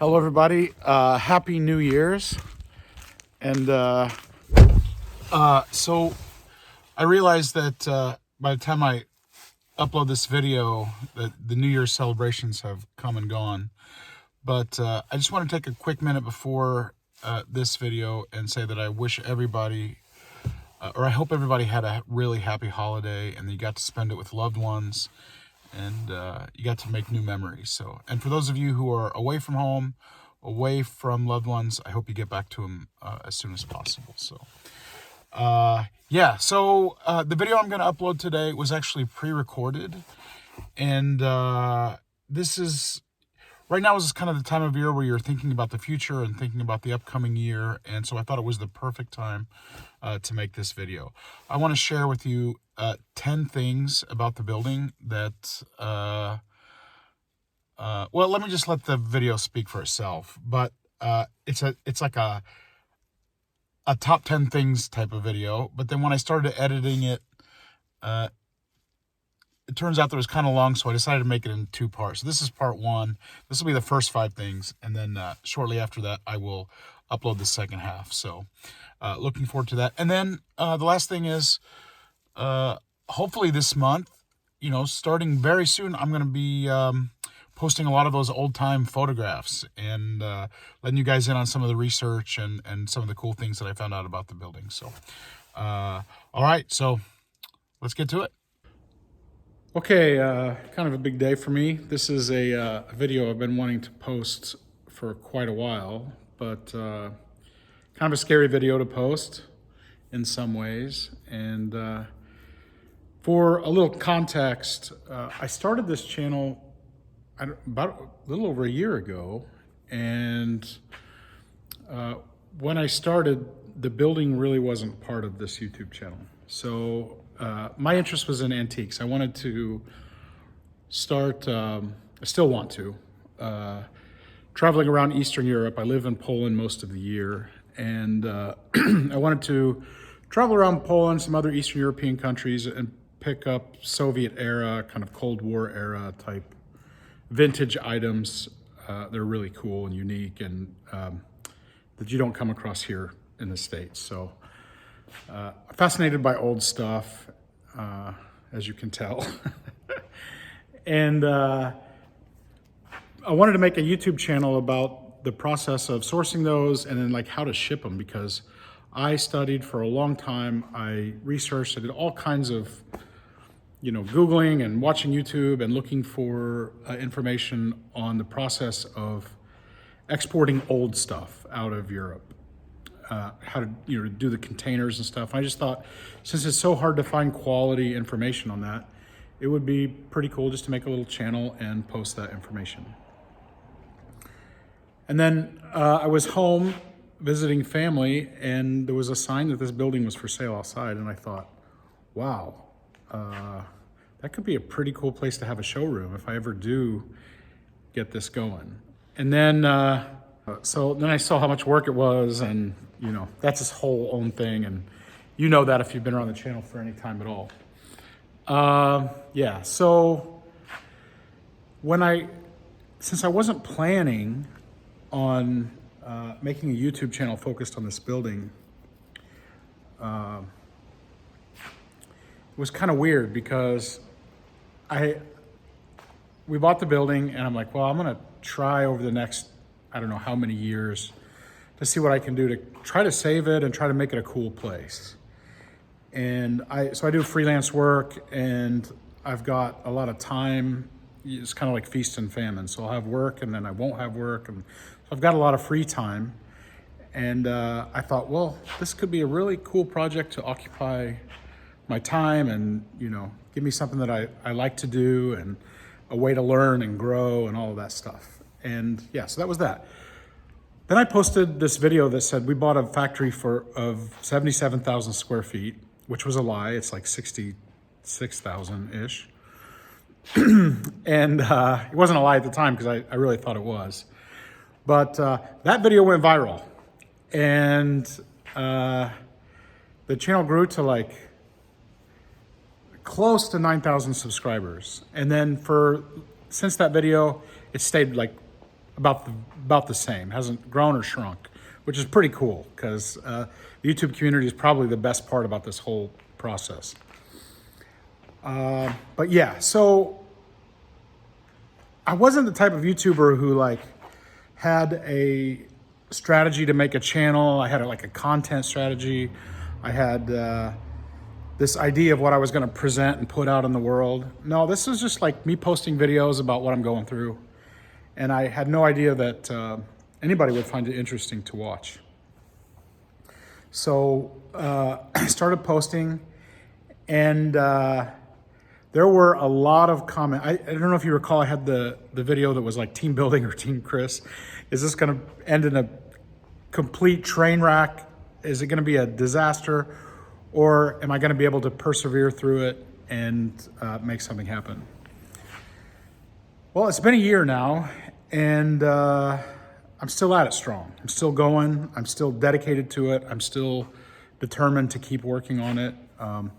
Hello, everybody. Happy New Year's. And so I realized that by the time I upload this video, that the New Year's celebrations have come and gone. But I just want to take a quick minute before this video and say that I wish everybody, or I hope everybody had a really happy holiday and that you got to spend it with loved ones and you got to make new memories. So, and for those of you who are away from home, away from loved ones, I hope you get back to them as soon as possible. So, yeah, so the video I'm going to upload today was actually pre-recorded, and this is, right now is kind of the time of year where you're thinking about the future and thinking about the upcoming year, and so I thought it was the perfect time to make this video. I want to share with you 10 things about the building that, well, let me just let the video speak for itself, but it's like a top 10 things type of video. But then when I started editing it, it turns out that it was kind of long, so I decided to make it in two parts. So this is part one. This will be the first 5 things, and then shortly after that, I will upload the second half. So looking forward to that. And then the last thing is, hopefully this month, starting very soon, I'm going to be posting a lot of those old-time photographs and letting you guys in on some of the research and some of the cool things that I found out about the building. So, all right, so let's get to it. Okay, kind of a big day for me. This is a video I've been wanting to post for quite a while, but kind of a scary video to post in some ways. And for a little context, I started this channel about a little over a year ago, and when I started, the building really wasn't part of this YouTube channel. So my interest was in antiques. I wanted to start, I still want to, traveling around Eastern Europe. I live in Poland most of the year, and I wanted to travel around Poland, some other Eastern European countries, and pick up Soviet era, kind of Cold War era type vintage items. They're really cool and unique, and that you don't come across here in the States. So fascinated by old stuff, as you can tell. And I wanted to make a YouTube channel about the process of sourcing those and then like how to ship them, because I studied for a long time. I researched, I did all kinds of Googling and watching YouTube and looking for information on the process of exporting old stuff out of Europe, how to do the containers and stuff. I just thought, since it's so hard to find quality information on that, it would be pretty cool just to make a little channel and post that information. And then I was home visiting family, and there was a sign that this building was for sale outside, and I thought, wow, that could be a pretty cool place to have a showroom if I ever do get this going. And then, so then I saw how much work it was, and that's his whole own thing, and that if you've been around the channel for any time at all. Yeah, so since I wasn't planning on making a YouTube channel focused on this building, it was kind of weird because we bought the building, and I'm like, well, I'm gonna try over the next, I don't know how many years, to see what I can do to try to save it and try to make it a cool place. And so I do freelance work, and I've got a lot of time. It's kind of like feast and famine. So I'll have work, and then I won't have work, and so I've got a lot of free time. And I thought, well, this could be a really cool project to occupy my time and, give me something that I like to do, and a way to learn and grow and all of that stuff. And yeah, so that was that. Then I posted this video that said we bought a factory of 77,000 square feet, which was a lie. It's like 66,000-ish. And it wasn't a lie at the time, because I really thought it was. But that video went viral, and the channel grew to like close to 9,000 subscribers. And then since that video, it stayed like about the same. Hasn't grown or shrunk, which is pretty cool because the YouTube community is probably the best part about this whole process. But yeah, so I wasn't the type of YouTuber who like had a strategy to make a channel. I had like a content strategy. I had this idea of what I was going to present and put out in the world. No, this was just like me posting videos about what I'm going through. And I had no idea that anybody would find it interesting to watch. So I started posting, and there were a lot of comments. I don't know if you recall, I had the video that was like team building or team Chris. Is this going to end in a complete train wreck? Is it going to be a disaster? Or am I going to be able to persevere through it and make something happen? Well, it's been a year now, and I'm still at it strong. I'm still going. I'm still dedicated to it. I'm still determined to keep working on it. I'm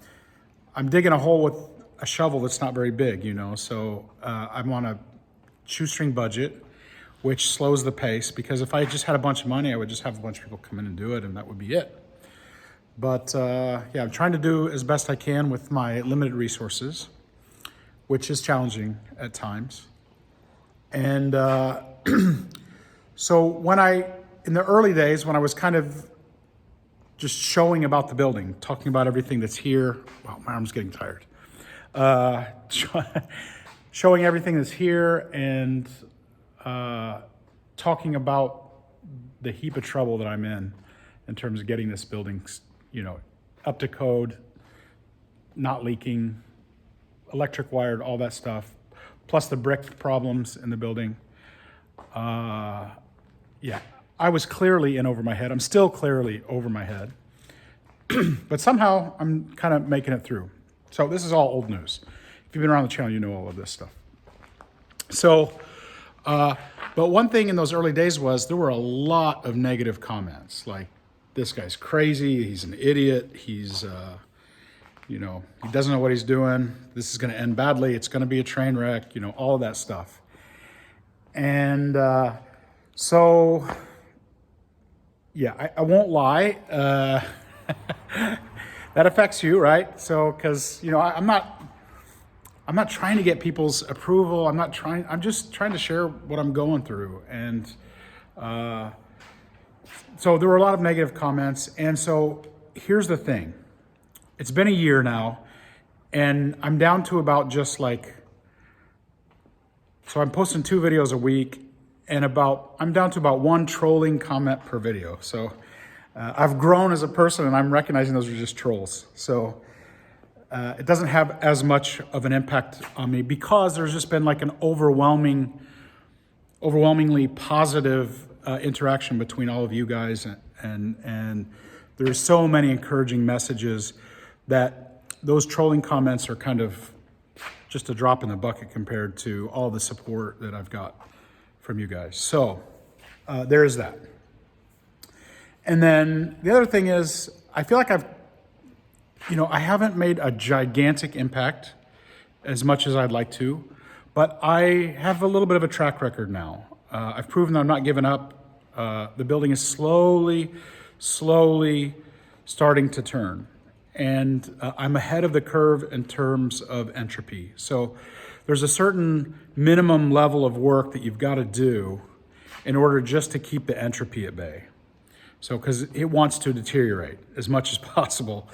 digging a hole with a shovel that's not very big, you know, so I'm on a shoestring budget, which slows the pace, because if I just had a bunch of money, I would just have a bunch of people come in and do it, and that would be it. But yeah, I'm trying to do as best I can with my limited resources, which is challenging at times. And so in the early days, when I was kind of just showing about the building, talking about everything that's here, wow, my arm's getting tired. Showing everything that's here and talking about the heap of trouble that I'm in terms of getting this building, you know, up to code, not leaking, electric wired, all that stuff, plus the brick problems in the building. Yeah, I was clearly in over my head. I'm still clearly over my head, but somehow I'm kind of making it through. So this is all old news. If you've been around the channel, you know all of this stuff. So, but one thing in those early days was there were a lot of negative comments, like, this guy's crazy, he's an idiot, he's, you know, he doesn't know what he's doing, this is gonna end badly, it's gonna be a train wreck, you know, all of that stuff. And so, yeah, I won't lie, that affects you, right? So, because, you know, I'm not trying to get people's approval, I'm just trying to share what I'm going through. And so there were a lot of negative comments. And so here's the thing. It's been a year now, and I'm down to about just like, so I'm posting 2 videos a week, and I'm down to about 1 trolling comment per video. So I've grown as a person, and I'm recognizing those are just trolls. So it doesn't have as much of an impact on me because there's just been like an overwhelmingly positive interaction between all of you guys, and there's so many encouraging messages that those trolling comments are kind of just a drop in the bucket compared to all the support that I've got from you guys. So there's that. And then the other thing is, I feel like I haven't made a gigantic impact as much as I'd like to, but I have a little bit of a track record now. I've proven that I'm not giving up. The building is slowly starting to turn. And I'm ahead of the curve in terms of entropy. So there's a certain minimum level of work that you've got to do in order just to keep the entropy at bay. So, because it wants to deteriorate as much as possible.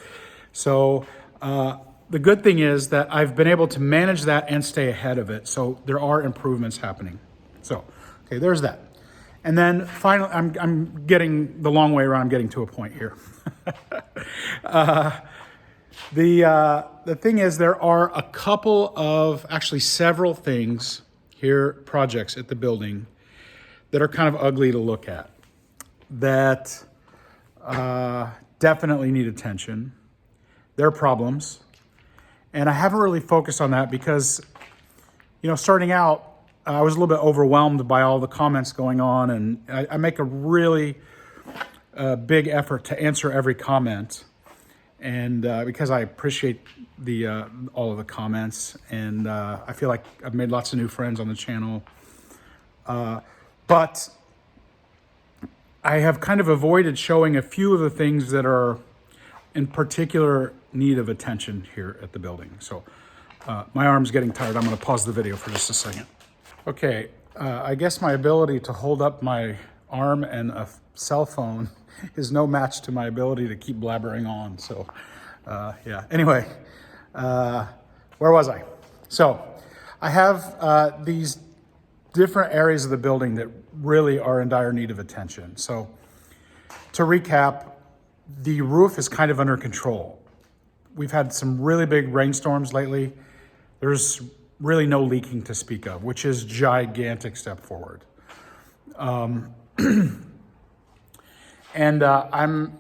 So the good thing is that I've been able to manage that and stay ahead of it. So there are improvements happening. So, okay, there's that. And then finally, I'm getting the long way around. I'm getting to a point here. The thing is, there are a couple of, actually several things here, projects at the building that are kind of ugly to look at, that definitely need attention. They're problems. And I haven't really focused on that because, you know, starting out, I was a little bit overwhelmed by all the comments going on, and I make a really big effort to answer every comment, and because I appreciate all of the comments, and I feel like I've made lots of new friends on the channel. But I have kind of avoided showing a few of the things that are in particular need of attention here at the building. So my arm's getting tired. I'm going to pause the video for just a second. Okay, I guess my ability to hold up my arm and a cell phone is no match to my ability to keep blabbering on. So yeah, anyway, where was I? So I have these different areas of the building that really are in dire need of attention. So to recap, the roof is kind of under control. We've had some really big rainstorms lately. There's really no leaking to speak of, which is gigantic step forward. And I'm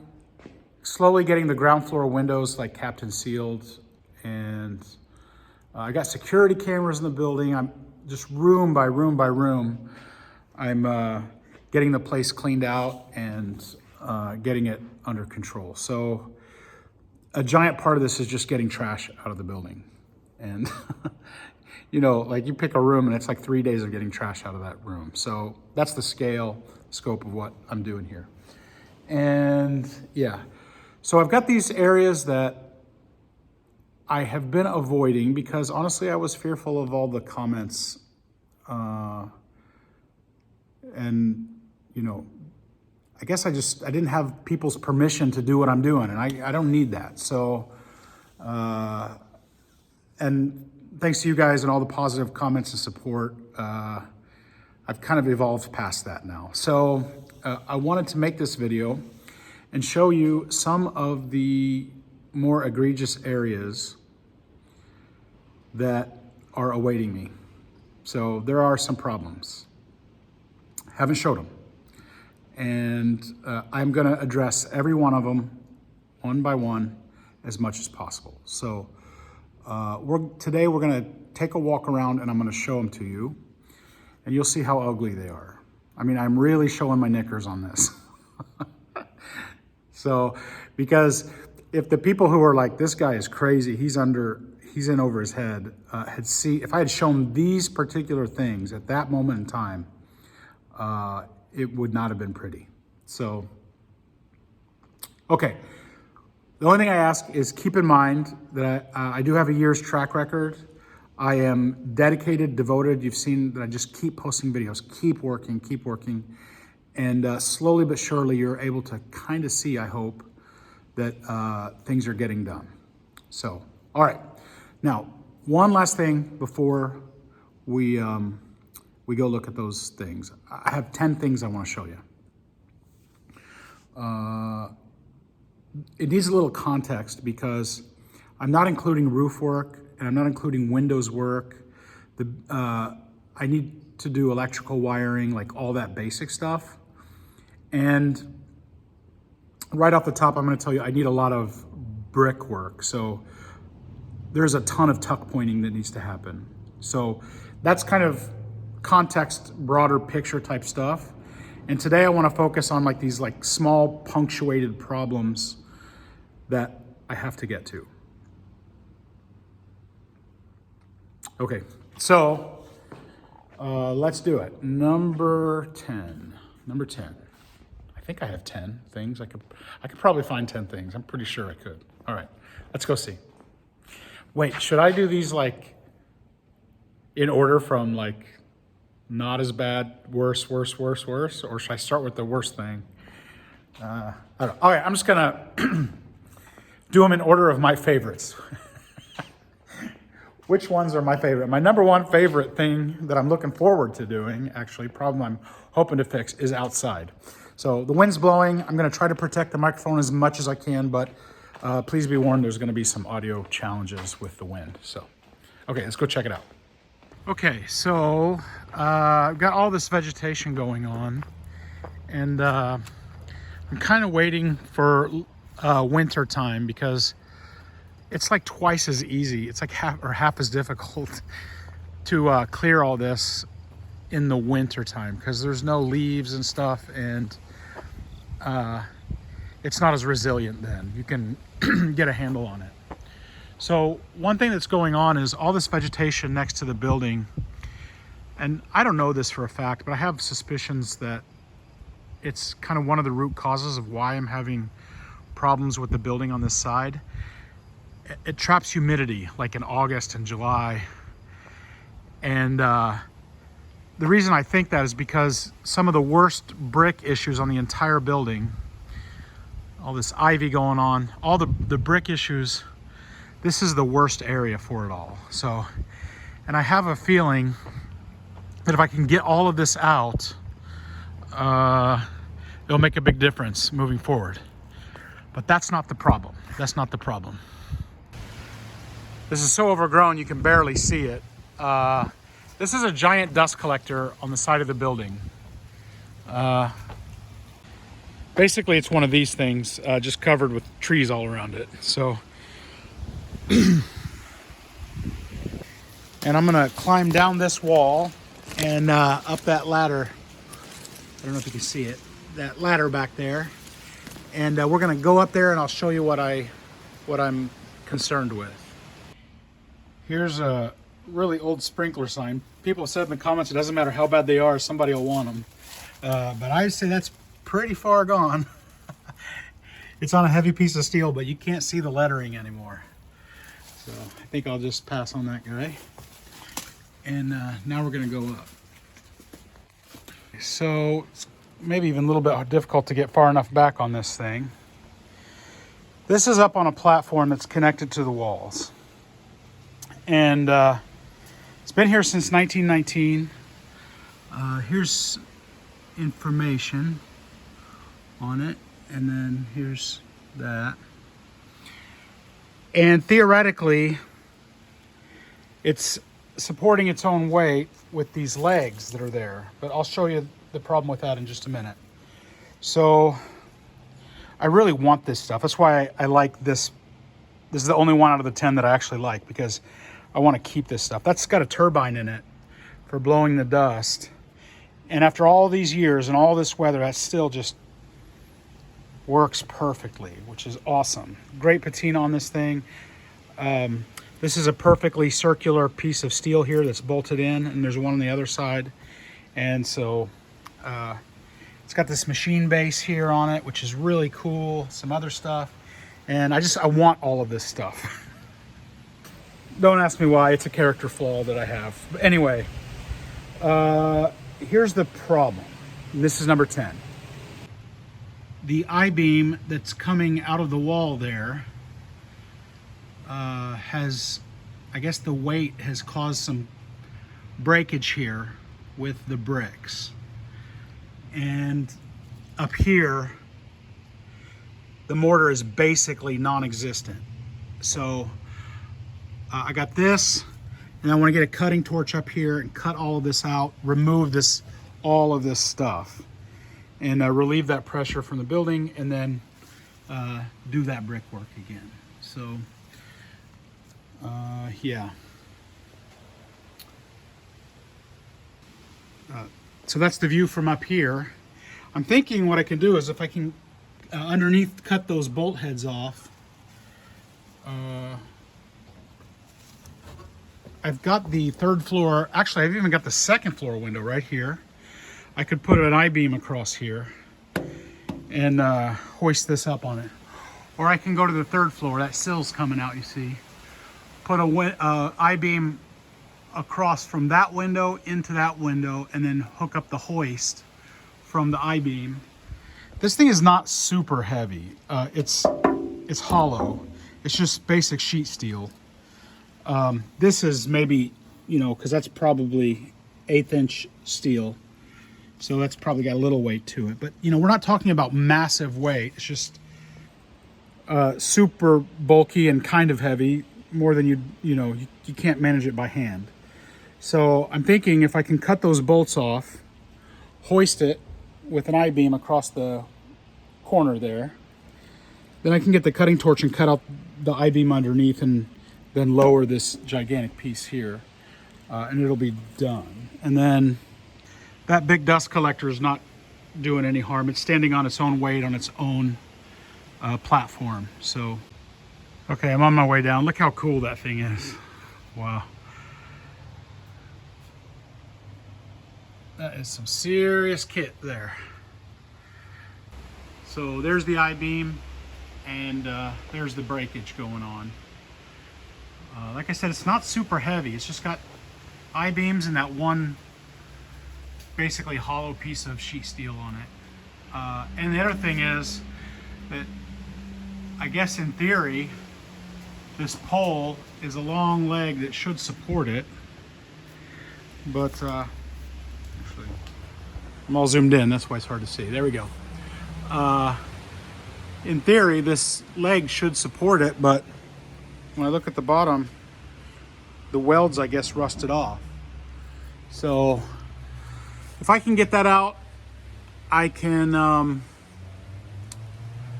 slowly getting the ground floor windows like Captain Sealed, and I got security cameras in the building. I'm just room by room by room. I'm getting the place cleaned out and getting it under control. So a giant part of this is just getting trash out of the building. And you know, like you pick a room and it's like 3 days of getting trash out of that room. So that's the scope of what I'm doing here. And yeah, so I've got these areas that I have been avoiding because honestly, I was fearful of all the comments. And you know, I guess I didn't have people's permission to do what I'm doing, and I don't need that. So, and thanks to you guys and all the positive comments and support, I've kind of evolved past that now. So I wanted to make this video and show you some of the more egregious areas that are awaiting me. So there are some problems. Haven't showed them. And I'm gonna address every one of them one by one as much as possible. So today we're gonna take a walk around and I'm gonna show them to you and you'll see how ugly they are. I mean, I'm really showing my knickers on this. So, because if the people who are like, this guy is crazy, he's in over his head, if I had shown these particular things at that moment in time, it would not have been pretty. So, okay. The only thing I ask is keep in mind that I do have a year's track record. I am dedicated, devoted. You've seen that I just keep posting videos, keep working. And slowly but surely, you're able to kind of see, I hope, that things are getting done. So, all right. Now, one last thing before we go look at those things. I have 10 things I want to show you. It needs a little context because I'm not including roof work and I'm not including windows work. I need to do electrical wiring, like all that basic stuff. And right off the top, I'm going to tell you I need a lot of brick work. So there's a ton of tuck pointing that needs to happen. So that's kind of context, broader picture type stuff. And today I want to focus on like these like small punctuated problems that I have to get to. Okay, so let's do it. Number 10. I think I have 10 things. I could probably find 10 things. I'm pretty sure I could. All right, let's go see. Wait, should I do these like in order from like not as bad, worse, or should I start with the worst thing? I don't know. All right, I'm just gonna do them in order of my favorites. Which ones are my favorite? My number one favorite thing that I'm looking forward to doing, actually, problem I'm hoping to fix, is outside. So the wind's blowing. I'm gonna try to protect the microphone as much as I can, but please be warned, there's gonna be some audio challenges with the wind. So, okay, let's go check it out. Okay, so I've got all this vegetation going on, and I'm kind of waiting for winter time because it's like twice as easy. It's like half as difficult to clear all this in the winter time because there's no leaves and stuff, and it's not as resilient then. You can get a handle on it. So one thing that's going on is all this vegetation next to the building And I don't know this for a fact, but I have suspicions that it's kind of one of the root causes of why I'm having problems with the building on this side. It traps humidity like in August and July. And the reason I think that is because some of the worst brick issues on the entire building, all this ivy going on, all the brick issues, this is the worst area for it all. So, and I have a feeling that if I can get all of this out, it'll make a big difference moving forward. But that's not the problem. That's not the problem. This is so overgrown you can barely see it. This is a giant dust collector on the side of the building. Basically, it's one of these things, just covered with trees all around it. So, and I'm gonna climb down this wall and up that ladder. I don't know if you can see it, that ladder back there. And we're gonna go up there and I'll show you what I'm concerned with. Here's a really old sprinkler sign. People have said in the comments it doesn't matter how bad they are, somebody will want them. But I say that's pretty far gone. It's on a heavy piece of steel, but you can't see the lettering anymore. So I think I'll just pass on that guy. And now we're gonna go up. So it's maybe even a little bit difficult to get far enough back on this thing. This is up on a platform that's connected to the walls. And it's been here since 1919. Here's information on it, and then here's that. And theoretically, it's supporting its own weight with these legs that are there, but I'll show you the problem with that in just a minute. So I really want this stuff. That's why I like this. This is the only one out of the 10 that I actually like, because I want to keep this stuff. That's got a turbine in it for blowing the dust. And after all these years and all this weather, that still just works perfectly, which is awesome. Great patina on this thing. This is a perfectly circular piece of steel here that's bolted in, and there's one on the other side. And so it's got this machine base here on it, which is really cool. Some other stuff. And I want all of this stuff. Don't ask me why, it's a character flaw that I have. But anyway, here's the problem. And this is number 10. The I-beam that's coming out of the wall there has, I guess the weight has caused some breakage here with the bricks. And up here, the mortar is basically non-existent. So I got this, and I want to get a cutting torch up here and cut all of this out, remove all of this stuff, and relieve that pressure from the building, and then do that brickwork again. So yeah. So that's the view from up here. I'm thinking what I can do is if I can underneath cut those bolt heads off. I've got the third floor, actually I've even got the second floor window right here. I could put an I-beam across here and hoist this up on it. Or I can go to the third floor, that sill's coming out, you see. Put a I-beam across from that window into that window, and then hook up the hoist from the I-beam. This thing is not super heavy. It's hollow. It's just basic sheet steel. This is maybe, because that's probably 1/8 inch steel. So that's probably got a little weight to it. But, we're not talking about massive weight. It's just super bulky and kind of heavy, more than you can't manage it by hand. So I'm thinking if I can cut those bolts off, hoist it with an I-beam across the corner there, then I can get the cutting torch and cut out the I-beam underneath and then lower this gigantic piece here, and it'll be done. And then that big dust collector is not doing any harm. It's standing on its own weight on its own platform. So, okay, I'm on my way down. Look how cool that thing is. Wow. That is some serious kit there. So there's the I-beam, and there's the breakage going on. Like I said, it's not super heavy. It's just got I-beams and that one basically hollow piece of sheet steel on it. And the other thing is that I guess in theory, this pole is a long leg that should support it. But actually, I'm all zoomed in, that's why it's hard to see. There we go. In theory, this leg should support it, but when I look at the bottom, the welds, I guess, rusted off. So if I can get that out, I can,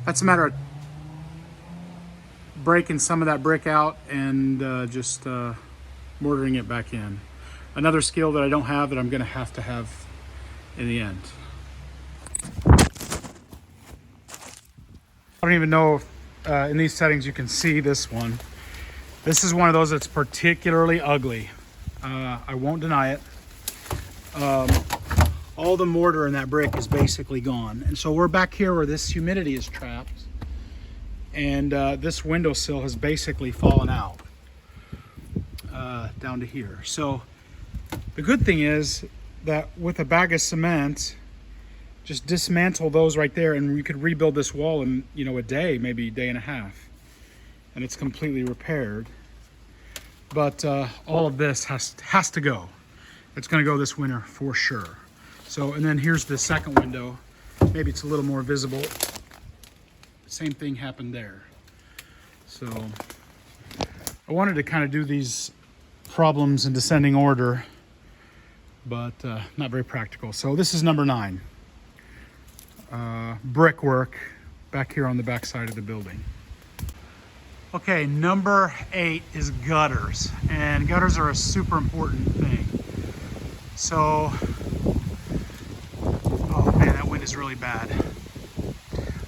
that's a matter of breaking some of that brick out and just mortaring it back in. Another skill that I don't have that I'm gonna have to have in the end. I don't even know if in these settings you can see this one. This is one of those that's particularly ugly. I won't deny it. All the mortar in that brick is basically gone. And so we're back here where this humidity is trapped. And this windowsill has basically fallen out down to here. So the good thing is that with a bag of cement, just dismantle those right there and we could rebuild this wall in, you know, a day, maybe a day and a half. And it's completely repaired. But all of this has to go. It's gonna go this winter for sure. So, and then here's the second window. Maybe it's a little more visible. Same thing happened there. So I wanted to kind of do these problems in descending order, but not very practical. So this is number 9. Brickwork back here on the back side of the building. Okay, number 8 is gutters, and gutters are a super important thing. So, oh man, that wind is really bad.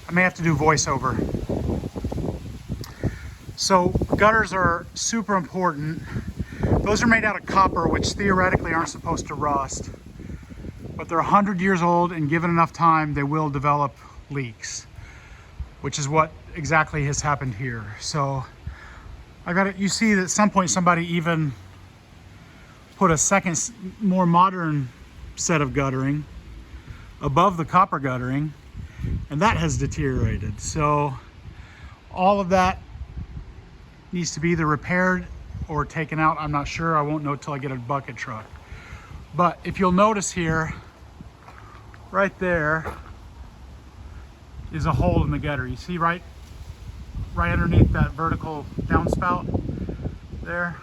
I may have to do voiceover. So gutters are super important. Those are made out of copper, which theoretically aren't supposed to rust, but they're 100 years old, and given enough time, they will develop leaks, which is what exactly has happened here. So I got it. You see that at some point somebody even put a second, more modern set of guttering above the copper guttering, and that has deteriorated. So all of that needs to be either repaired or taken out. I'm not sure. I won't know till I get a bucket truck. But if you'll notice here, right there is a hole in the gutter. You see right underneath that vertical downspout there,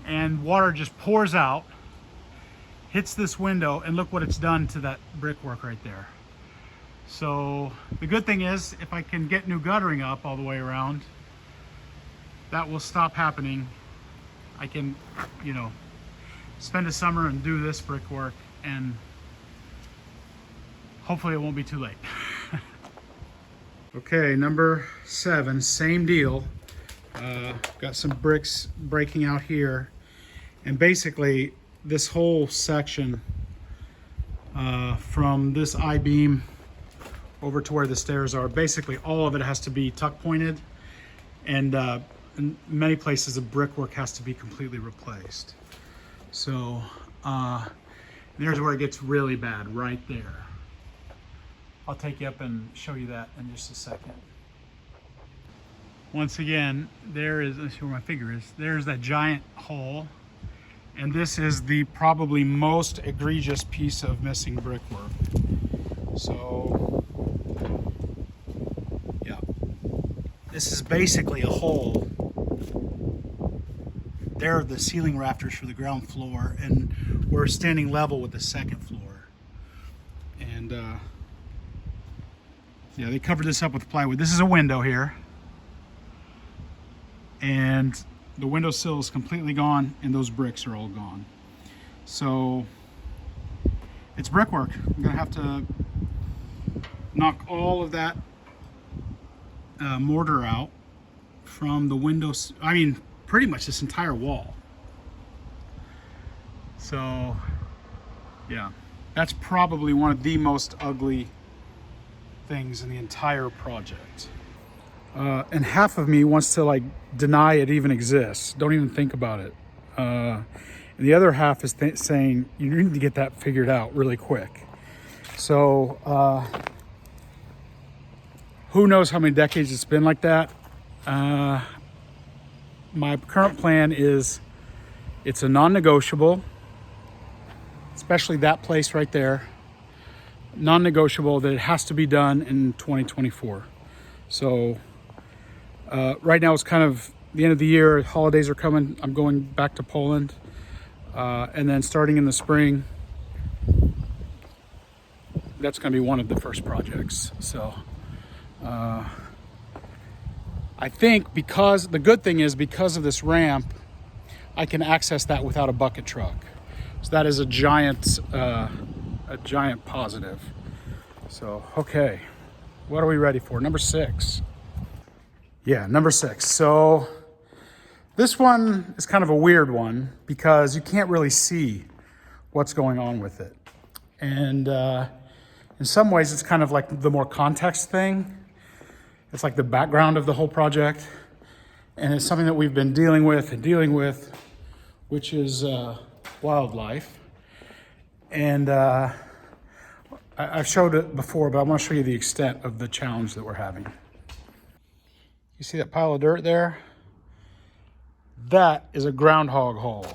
and water just pours out, hits this window, and look what it's done to that brickwork right there. So the good thing is, if I can get new guttering up all the way around, that will stop happening. I can, you know, spend a summer and do this brickwork, and hopefully it won't be too late. Okay, number 7, same deal. Got some bricks breaking out here, and basically this whole section from this I-beam over to where the stairs are, basically all of it has to be tuck pointed, and in many places the brickwork has to be completely replaced. So there's where it gets really bad, right there. I'll take you up and show you that in just a second. Once again, there is, let's see where my finger is, there's that giant hole, and this is the probably most egregious piece of missing brickwork. So yeah, this is basically a hole. There are the ceiling rafters for the ground floor, and we're standing level with the second floor. And yeah, they covered this up with plywood. This is a window here, and the windowsill is completely gone, and those bricks are all gone. So it's brickwork. I'm gonna have to knock all of that mortar out from the windows. I mean, pretty much this entire wall. So yeah, That's probably one of the most ugly things in the entire project. And half of me wants to like deny it even exists. Don't even think about it. And the other half is saying you need to get that figured out really quick. So who knows how many decades it's been like that. My current plan is it's a non-negotiable, especially that place right there. Non-negotiable that it has to be done in 2024. So right now it's kind of the end of the year, holidays are coming. I'm going back to Poland. And then starting in the spring, that's going to be one of the first projects. So I think because the good thing is because of this ramp, I can access that without a bucket truck. So that is a giant positive. So, okay, what are we ready for? Number 6. Yeah, number 6. So this one is kind of a weird one because you can't really see what's going on with it. And in some ways, it's kind of like the more context thing. It's like the background of the whole project. And it's something that we've been dealing with, which is wildlife. And I've showed it before, but I want to show you the extent of the challenge that we're having. You see that pile of dirt there? That is a groundhog hole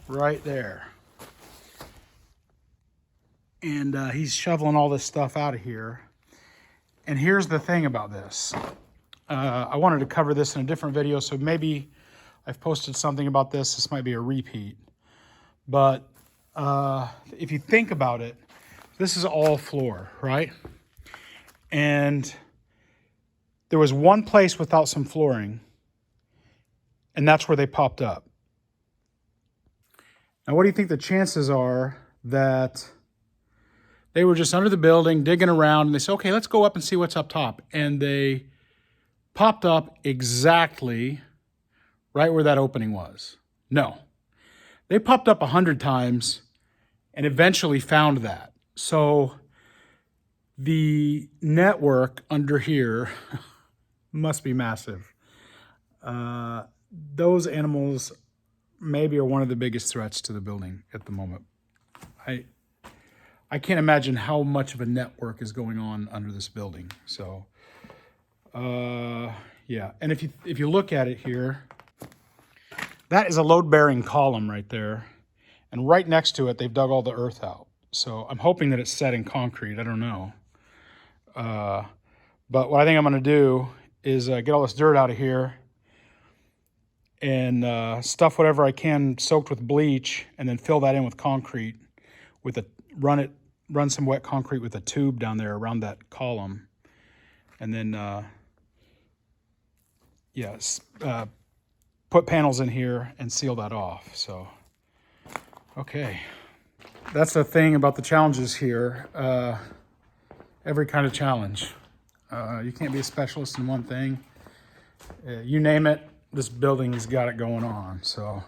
right there. And he's shoveling all this stuff out of here. And here's the thing about this. I wanted to cover this in a different video, so maybe I've posted something about this. This might be a repeat. But if you think about it, this is all floor, right? And there was one place without some flooring, and that's where they popped up. Now, what do you think the chances are that they were just under the building, digging around, and they said, okay, let's go up and see what's up top. And they popped up exactly right where that opening was? No. They popped up 100 times and eventually found that. So the network under here must be massive. Those animals maybe are one of the biggest threats to the building at the moment. I can't imagine how much of a network is going on under this building. So, yeah. And if you look at it here, that is a load-bearing column right there. And right next to it, they've dug all the earth out. So I'm hoping that it's set in concrete. I don't know. But what I think I'm going to do is get all this dirt out of here and stuff whatever I can soaked with bleach, and then fill that in with concrete with run some wet concrete with a tube down there around that column, and then put panels in here and seal that off. So okay, that's the thing about the challenges here. Every kind of challenge, you can't be a specialist in one thing. You name it, this building's got it going on. So